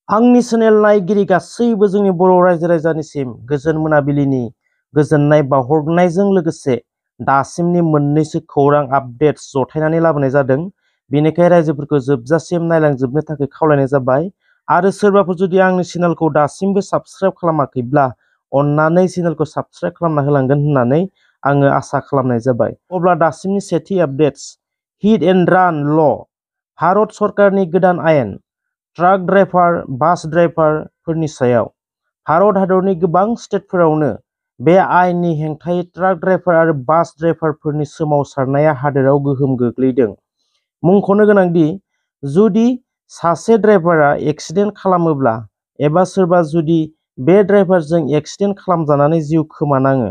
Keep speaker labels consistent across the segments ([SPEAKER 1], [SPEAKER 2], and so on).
[SPEAKER 1] आंनि चेनेल नायगिरि गासैबो जोंनि बर' रायजो राजानिसिम गोजोन मोनाबिलिनि गोजोननाय बावहरनायजों लोगोसे दासिमनि मोननैसो खौरां आपडेट्स जथायनानै लाबोनाय जादों। बेनिखायनो रायजोफोरखौ जोबजासिम नायलांजोबनो थाखाय खावलायनाय जाबाय। आरो सोरबाफोर जुदि आंनि चेनेलखौ दासिमबो साबस्क्राइब खालामाखैब्ला अन्नानै चेनेलखौ साबस्क्राइब खालामना होलांगोन होननानै आङो आसा खालामनाय जाबाय। अब्ला दासिमनि सेथि आपडेट्स हिट एन्ड रान ल' भारत सरकारनि गोदान आयेन ट्राक ड्राइभार बास ड्राइभारफोरनि सायाव भारत हादरनि गोबां स्टेटफोरावनो बे आयेननि हेंथायै ट्राक ड्राइभार आरो बास ड्राइभारफोरनि सोमावसारनाया हादोराव गोहोम गोग्लैदों। मुंख'नो गोनांदि जुदि सासे ड्राइभारा एक्सिडेन्ट खालामोब्ला एबा सोरबा जुदि बे ड्राइभारजों एक्सिडेन्ट खालामजानानै जिउ खोमानाङो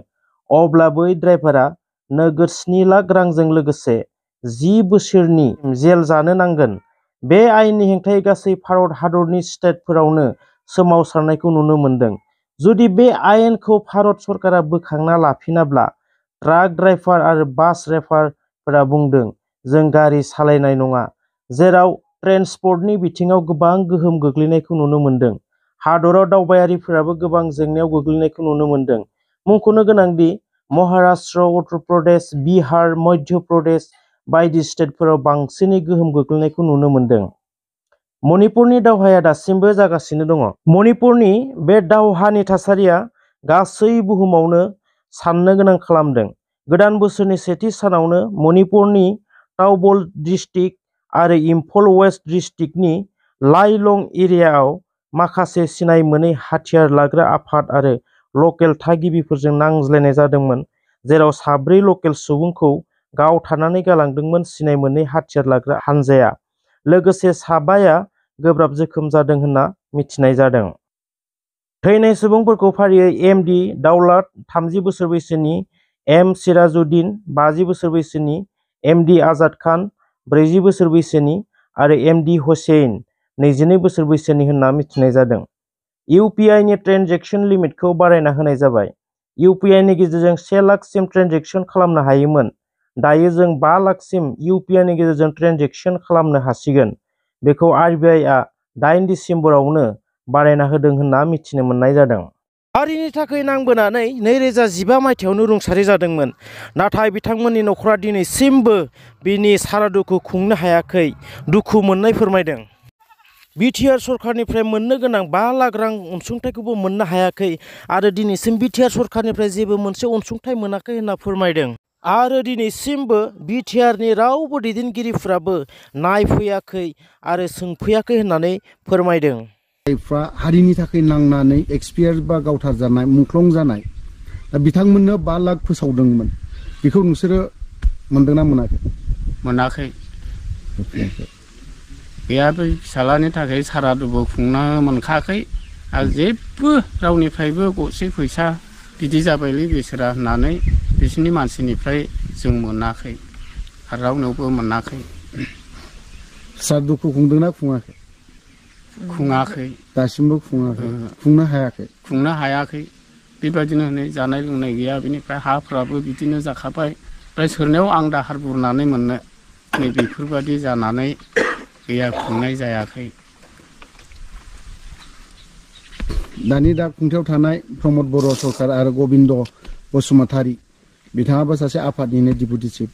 [SPEAKER 1] अब्ला बै ड्राइभारा नोगोद 7 लाख रांजों लोगोसे 10 बोसोरनि जेल जानो नांगोन। बे आयेननि हेंथायै गासै भारत हादरनि स्टेटफोरावनो सोमावसारनायखौ नुनो मोन्दों। जुदि बे आयेनखौ भारत सरकारा बोखांना लाफिनाब्ला ट्राक ड्राइभार आरो बास ड्राइभारफोरा बुंदों जों गारि सालायनाय नङा, जेराव ट्रेन्सपर्टनि बिथिङाव गोबां गोहोम गोग्लैनायखौ नुनो मोन्दों। हादराव दावबायारिफोराबो गोबां जेंनायाव गोग्लैनायखौ नुनो मोन्दों। मुंख'नो गोनांदि महाराष्ट्र, उत्तर प्रदेश, बिहार, मध्य प्रदेश बायदि स्टेटफोराव बांसिनै गोहोम गोग्लैनायखौ नुनो मोन्दों। मणिपुरनि दावहाया दासिमबो जागासिनो दङ। मणिपुरनि बे दावहानि थासारिया गासै बुहुमावनो साननो गोनां खालामदों। गोदान बोसोरनि सेथि सानावनो मणिपुरनि थाउबल डिस्ट्रिक्ट आरो इम्फल वेस्ट डिस्ट्रिक्टनि लाइलं एरियायाव माखासे सिनाय मोनै हाथियार लाग्रा आफाद आरो लकेल थागिबिफोरजों नांज्लायनाय जादोंमोन, जेराव 4 लकेल सुबुंखौ गावथारनानै गालांदोंमोन सिनाय मोनै हाथियार लाग्रा हानजाया। लोगोसे 5 गोब्राब जोखोम जादों होनना मिथिनाय जादों। थैनाय सुबुंफोरखौ फारियै एमडी दाउलात 30 बोसोर बैसोनि, एम सिराजुद्दिन 50 बोसोर बैसोनि, एमडी आजाद खान 40 बोसोर बैसोनि आरो एमडी हुसैन 22 बोसोर बैसोनि होनना मिथिनाय जादों। इउपिआइनि ट्रेन्जेकसन लिमिटखौ बारायना होनाय जाबाय। इउपिआइनि गेजेरजों 1 लाखसिम ट्रेन्जेकसन खालामनो हायोमोन। दायो जों 5 लाखसिम इउपिआइनि गेजेरजों ट्रेन्जेकसन खालामनो हासिगोन। बेखौ आरबिआइआ 8 दिसेम्बरावनो बारायना होदों होनना मिथिनो मोननाय जादों। हारिनि थाखाय नांबोनानै 2015 मायथाइयावनो रुंसारि जादोंमोन। नाथाय बिथांमोननि न'खरा दिनैसिमबो बिनि सारादुखौ खुंनो हायाखै, दुखु मोननाय फोरमायदों। बिटिआर सरकारनिफ्राय मोननो गोनां 5 लाख रां अनसुंथाइखौबो मोननो हायाखै आरो दिनैसिम बिटिआर सरकारनिफ्राय जेबो मोनसे अनसुंथाइ मोनाखै होनना फोरमायदों। आरो दिनैसिमबो बिटिआरनि रावबो दैदेनगिरिफ्राबो नायफैयाखै आरो सोंफैयाखै होननानै फोरमायदों।
[SPEAKER 2] हारिनि थाखाय नांनानै एक्सपायार बा गावथार जानाय मुंख्लं जानाय दा बिथांमोननो 5 लाख फोसावदोंमोन। बेखौ नोंसोरो मोनदोंना मोनाखै?
[SPEAKER 3] मोनाखै। गैया, बै फिसालानि थाखाय सारादुबो खुंनो मोनखायाखै आरो जेबो रावनिफ्रायबो गरसे फैसा बिदि जाबायलै बिसोरा होननानै बिसोरनि मानसिनिफ्राय जों मोनाखै आरो रावनावबो मोनाखै।
[SPEAKER 2] सारादुखौ खुंदोंना खुङाखै?
[SPEAKER 3] खुङाखै।
[SPEAKER 2] दासिमबो खुङाखै, खुंनो हायाखै।
[SPEAKER 3] खुंनो हायाखै। बेबायदिनो हनै जानाय लोंनाय गैया, बेनिफ्राय हाफ्राबो बिदिनो जाखाबाय। ओमफ्राय सोरनियाव आं दाहार बुरनानै मोननो, नै बेफोरबायदि जानानै गैया, खुंनाय जायाखै।
[SPEAKER 2] दानि दा खुंथायाव थानाय प्रमद बर' सरकार आरो गबिन्द बसुमतारी बिथाङाबो सासे आफादनिनो डेपुटि चिफ।